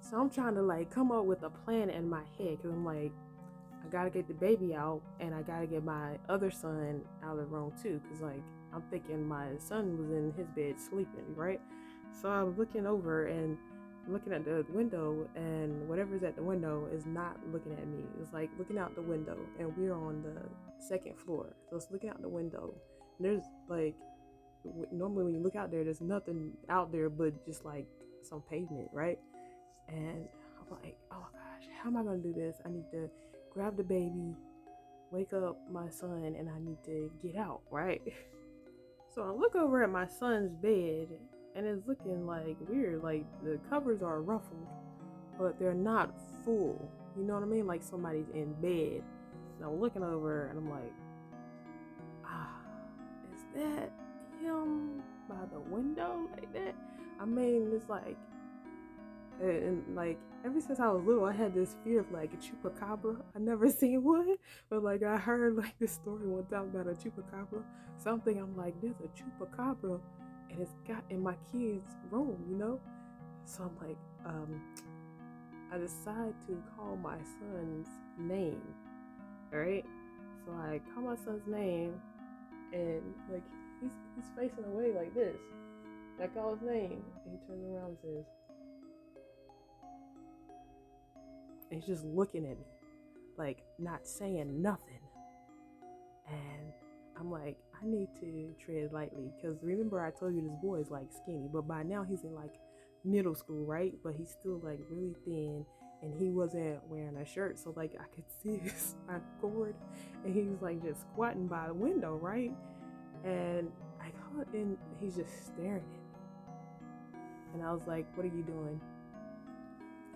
So I'm trying to like come up with a plan in my head because I'm like, I gotta get the baby out and I gotta get my other son out of the room too. Because like I'm thinking my son was in his bed sleeping, right? So I'm looking over and looking at the window, and whatever's at the window is not looking at me. It's like looking out the window, and we're on the second floor. So it's looking out the window. And there's like, normally when you look out there, there's nothing out there but just like some pavement, right? And I'm like, oh my gosh, how am I gonna do this? I need to grab the baby, wake up my son, and I need to get out, right? So I look over at my son's bed, and it's looking like weird. Like the covers are ruffled, but they're not full. You know what I mean? Like somebody's in bed. And I'm looking over, and I'm like, ah, is that him by the window like that? I mean, it's like, and like ever since I was little, I had this fear of like a chupacabra. I never seen one, but like I heard like this story one time about a chupacabra. Something I'm like, there's a chupacabra, and it's got in my kid's room, you know. So I'm like, I decide to call my son's name, right? So I call my son's name, and like he's facing away like this. I call his name, and he turns around and says, and he's just looking at me, like not saying nothing. And I'm like, I need to tread lightly, because remember I told you this boy is like skinny, but by now he's in like middle school, right? But he's still like really thin, and he wasn't wearing a shirt, so like I could see his spinal cord, and he was like just squatting by the window, right? And I caught, and he's just staring at me, and I was like, what are you doing?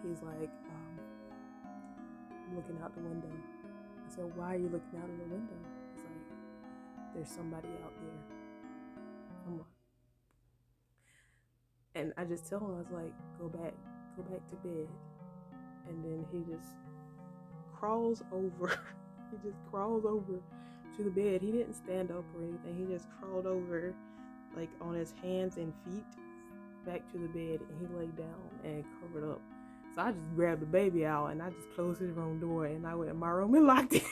He's like, I'm looking out the window. I said, why are you looking out of the window? He's like, there's somebody out there. I'm like, and I just tell him, I was like, go back to bed. And then he just crawls over. He just crawls over to the bed. He didn't stand up or anything. He just crawled over, like on his hands and feet, back to the bed, and he laid down and covered up. So I just grabbed the baby out, and I just closed his room door, and I went in my room and locked it.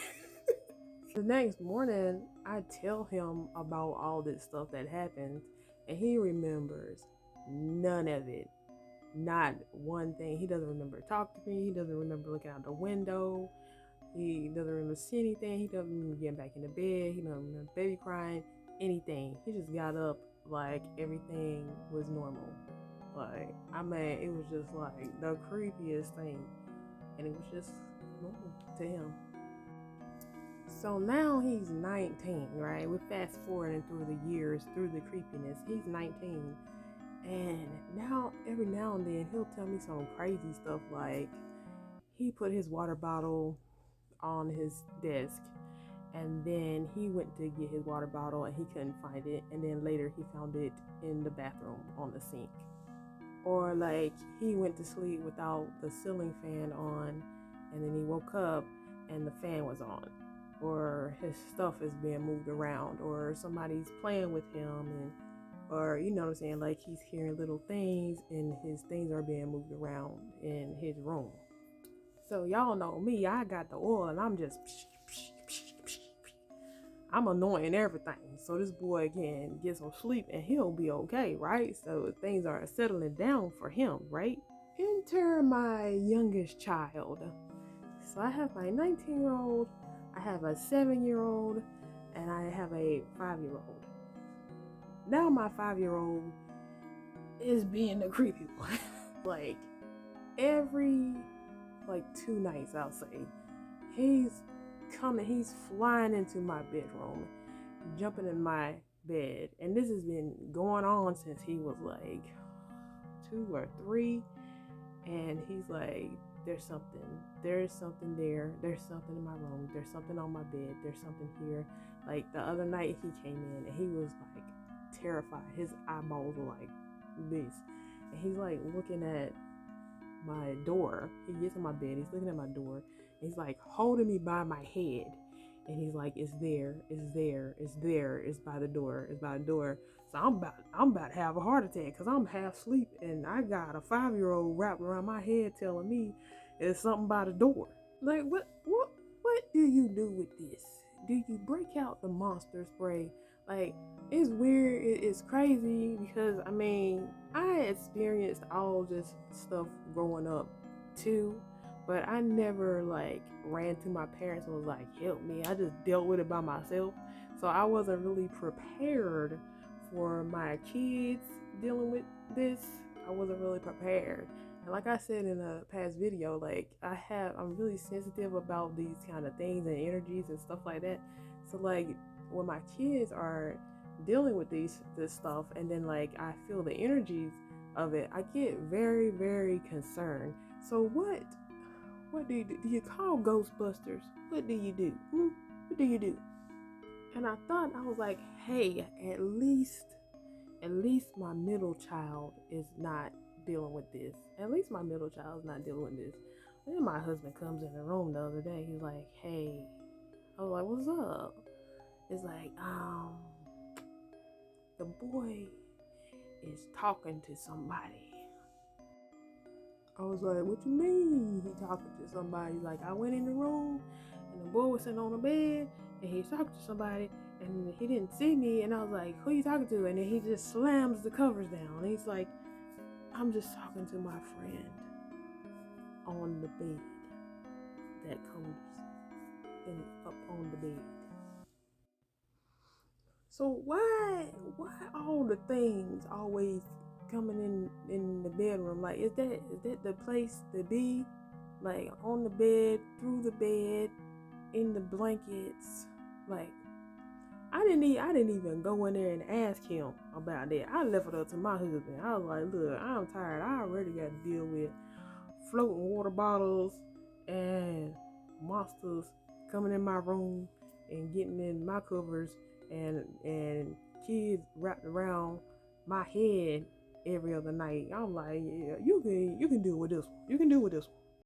The next morning, I tell him about all this stuff that happened, and he remembers none of it. Not one thing. He doesn't remember talking to me. He doesn't remember looking out the window. He doesn't remember seeing anything. He doesn't remember getting back in the bed. He doesn't remember baby crying, anything. He just got up like everything was normal. Like, I mean, it was just like the creepiest thing. And it was just normal to him. So now he's 19, right? We're fast forwarding through the years, through the creepiness. He's 19. And now, every now and then, he'll tell me some crazy stuff like he put his water bottle on his desk, and then he went to get his water bottle and he couldn't find it, and then later he found it in the bathroom on the sink. Or like he went to sleep without the ceiling fan on, and then he woke up and the fan was on. Or his stuff is being moved around, or somebody's playing with him, and or you know what I'm saying, like he's hearing little things and his things are being moved around in his room. So y'all know me, I got the oil and I'm just I'm anointing everything so this boy can get some sleep and he'll be okay, right? So things are settling down for him, right? Enter my youngest child. So I have my 19-year-old, I have a 7-year-old, and I have a 5-year-old. Now my 5-year-old is being the creepy one. Like every like 2 nights, I'll say, he's flying into my bedroom, jumping in my bed, and this has been going on since he was like 2 or 3. And he's like, there's something there, there's something in my room, there's something on my bed, there's something here. Like the other night he came in and he was like terrified. His eyeballs were like this, and he's like looking at my door. He gets in my bed, he's looking at my door, and he's like holding me by my head, and he's like, it's there, it's by the door, it's by the door. So I'm about to have a heart attack because I'm half asleep and I got a 5-year-old wrapped around my head telling me it's something by the door. Like what do you do with this? Do you break out the monster spray? Like, it's weird, it's crazy because I mean I experienced all this stuff growing up too, but I never like ran to my parents and was like, help me. I just dealt with it by myself. So I wasn't really prepared for my kids dealing with this. I wasn't really prepared. And like I said in a past video, like I'm really sensitive about these kind of things and energies and stuff like that. So like when my kids are dealing with this stuff and then like I feel the energies of it, I get very, very concerned. So what do you do? Do you call Ghostbusters? What do you do? What do you do? And I thought, I was like, hey, at least my middle child is not dealing with this. At least my middle child is not dealing with this. And then my husband comes in the room the other day. He's like, hey. I was like, what's up? It's like, the boy is talking to somebody. I was like, what you mean he talking to somebody? Like, I went in the room and the boy was sitting on the bed and he's talking to somebody and he didn't see me, and I was like, who you talking to? And then he just slams the covers down. And he's like, I'm just talking to my friend on the bed that comes in up on the bed. So why all the things always coming in the bedroom? Like, is that the place to be? Like, on the bed, through the bed, in the blankets. Like, I didn't even go in there and ask him about that. I left it up to my husband. I was like, look, I'm tired. I already got to deal with floating water bottles and monsters coming in my room and getting in my covers and kids wrapped around my head every other night. I'm like, yeah, you can deal with this one. You can deal with this one.